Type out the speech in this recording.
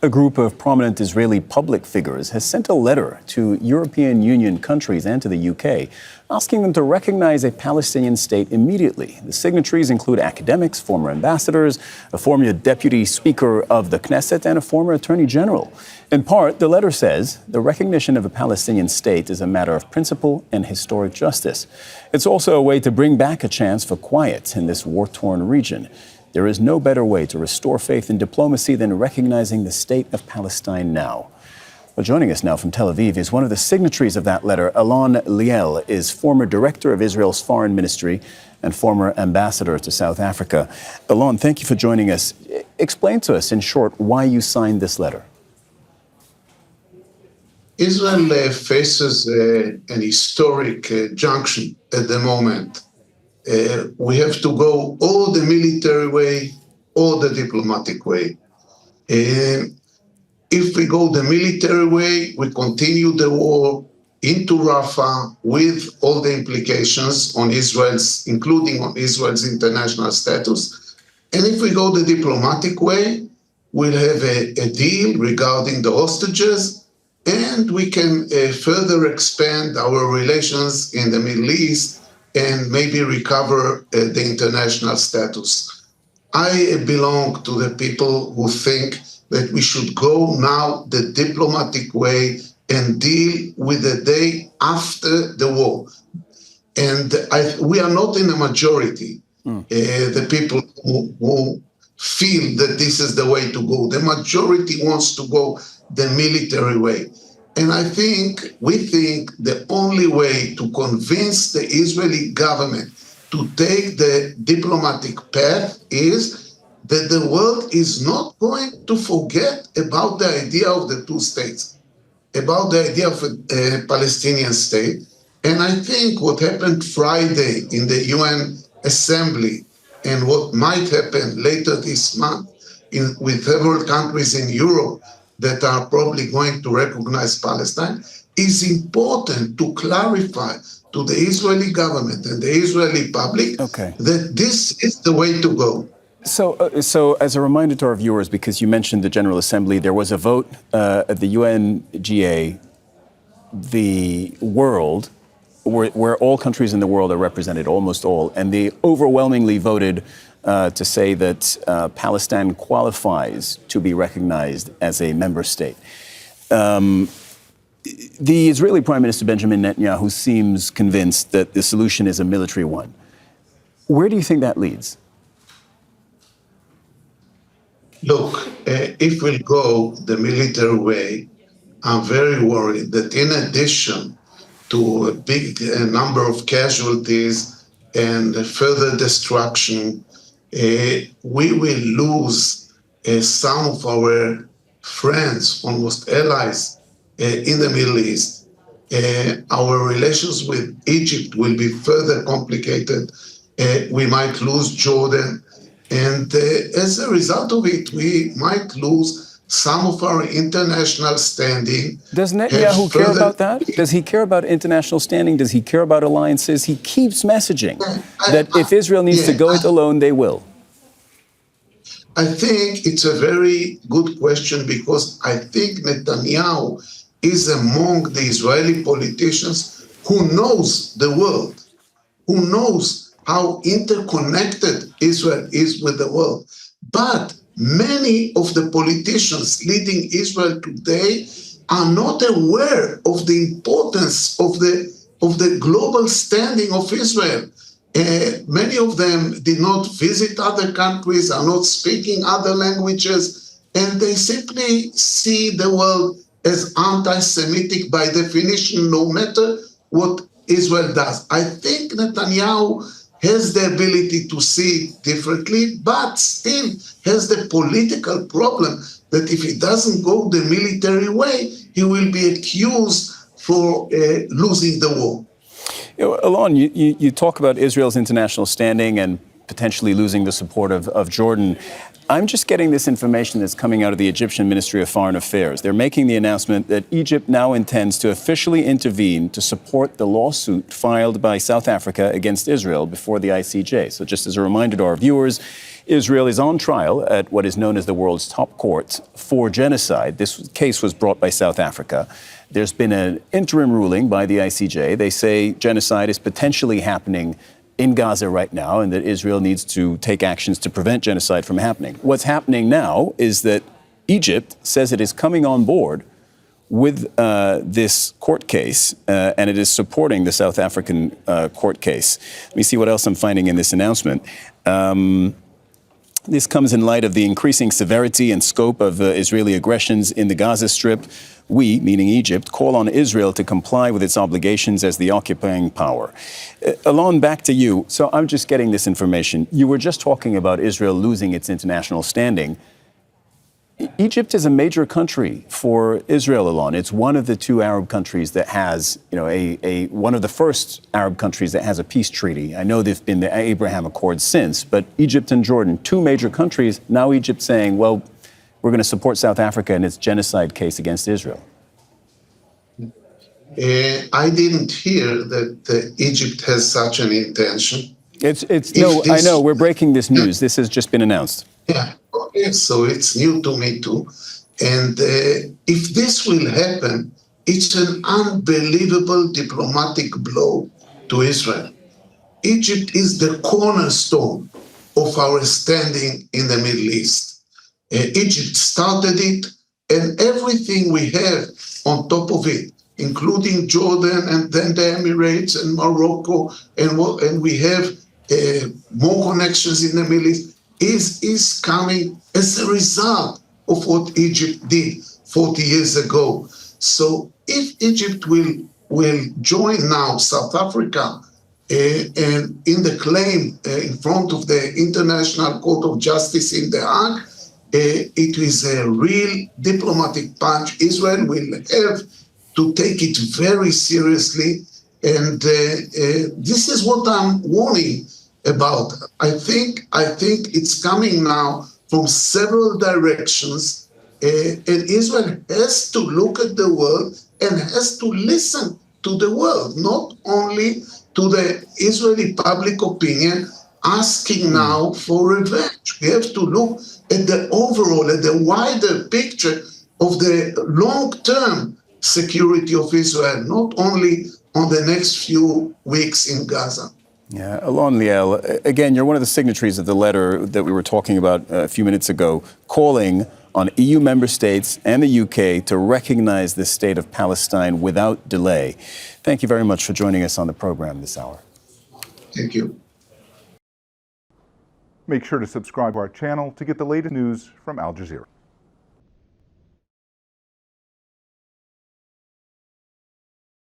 A group of prominent Israeli public figures has sent a letter to European Union countries and to the UK, asking them to recognize a Palestinian state immediately. The signatories include academics, former ambassadors, a former deputy speaker of the Knesset, and a former attorney general. In part, the letter says the recognition of a Palestinian state is a matter of principle and historic justice. It's also a way to bring back a chance for quiet in this war-torn region. There is no better way to restore faith in diplomacy than recognizing the state of Palestine now. Well, joining us now from Tel Aviv is one of the signatories of that letter. Alon Liel is former director of Israel's foreign ministry and former ambassador to South Africa. Alon, thank you for joining us. Explain to us in short why you signed this letter. Israel faces an historic junction at the moment. We have to go or the military way or the diplomatic way. If we go the military way, we continue the war into Rafah with all the implications on Israel's, including on Israel's international status. And if we go the diplomatic way, we'll have a deal regarding the hostages, and we can further expand our relations in the Middle East and maybe recover the international status. I belong to the people who think that we should go now the diplomatic way and deal with the day after the war. And we are not in a majority, the people who feel that this is the way to go. The majority wants to go the military way. And we think the only way to convince the Israeli government to take the diplomatic path is that the world is not going to forget about the idea of the two states, about the idea of a Palestinian state. And I think what happened Friday in the UN Assembly and what might happen later this month with several countries in Europe that are probably going to recognize Palestine is important to clarify to the Israeli government and the Israeli public that this is the way to go. So as a reminder to our viewers, because you mentioned the General Assembly, there was a vote at the UNGA, the world, where all countries in the world are represented, almost all, and they overwhelmingly voted to say that Palestine qualifies to be recognized as a member state. The Israeli Prime Minister Benjamin Netanyahu seems convinced that the solution is a military one. Where do you think that leads? Look, if we'll go the military way, I'm very worried that in addition to a big number of casualties and further destruction, we will lose some of our friends, almost allies, in the Middle East. Our relations with Egypt will be further complicated. We might lose Jordan. And as a result of it, we might lose some of our international standing. Does Netanyahu care about that? Does he care about international standing? Does he care about alliances? He keeps messaging that if Israel needs to go it alone, they will. I think it's a very good question because I think Netanyahu is among the Israeli politicians who knows the world, who knows how interconnected Israel is with the world. But many of the politicians leading Israel today are not aware of the importance of the global standing of Israel. Many of them did not visit other countries, are not speaking other languages, and they simply see the world as anti-Semitic by definition, no matter what Israel does. I think Netanyahu has the ability to see it differently, but still has the political problem that if he doesn't go the military way, he will be accused for losing the war. Alon, you talk about Israel's international standing and potentially losing the support of Jordan. I'm just getting this information that's coming out of the Egyptian Ministry of Foreign Affairs. They're making the announcement that Egypt now intends to officially intervene to support the lawsuit filed by South Africa against Israel before the ICJ. So just as a reminder to our viewers, Israel is on trial at what is known as the world's top court for genocide. This case was brought by South Africa. There's been an interim ruling by the ICJ. They say genocide is potentially happening in Gaza right now and that Israel needs to take actions to prevent genocide from happening. What's happening now is that Egypt says it is coming on board with this court case, and it is supporting the South African court case. Let me see what else I'm finding in this announcement. This comes in light of the increasing severity and scope of Israeli aggressions in the Gaza Strip. We, meaning Egypt, call on Israel to comply with its obligations as the occupying power. Alon, back to you. So I'm just getting this information. You were just talking about Israel losing its international standing. Egypt is a major country for Israel, Alon. It's one of the two Arab countries that has, one of the first Arab countries that has a peace treaty. I know there've been the Abraham Accords since, but Egypt and Jordan, two major countries. Now Egypt saying, well, we're going to support South Africa in its genocide case against Israel. I didn't hear that Egypt has such an intention. I know, we're breaking this news. This has just been announced. Yeah, okay, so it's new to me too. And if this will happen, it's an unbelievable diplomatic blow to Israel. Egypt is the cornerstone of our standing in the Middle East. Egypt started it, and everything we have on top of it, including Jordan and then the Emirates and Morocco, and we have more connections in the Middle East, is coming as a result of what Egypt did 40 years ago. So if Egypt will join now South Africa and in the claim in front of the International Court of Justice in The Hague, it is a real diplomatic punch. Israel will have to take it very seriously. And this is what I'm warning about. I think it's coming now from several directions. And Israel has to look at the world and has to listen to the world, not only to the Israeli public opinion asking now for revenge. We have to look at the overall, at the wider picture of the long-term security of Israel, not only on the next few weeks in Gaza. Yeah, Alon Liel, again, you're one of the signatories of the letter that we were talking about a few minutes ago, calling on EU member states and the UK to recognize the state of Palestine without delay. Thank you very much for joining us on the program this hour. Thank you. Make sure to subscribe to our channel to get the latest news from Al Jazeera.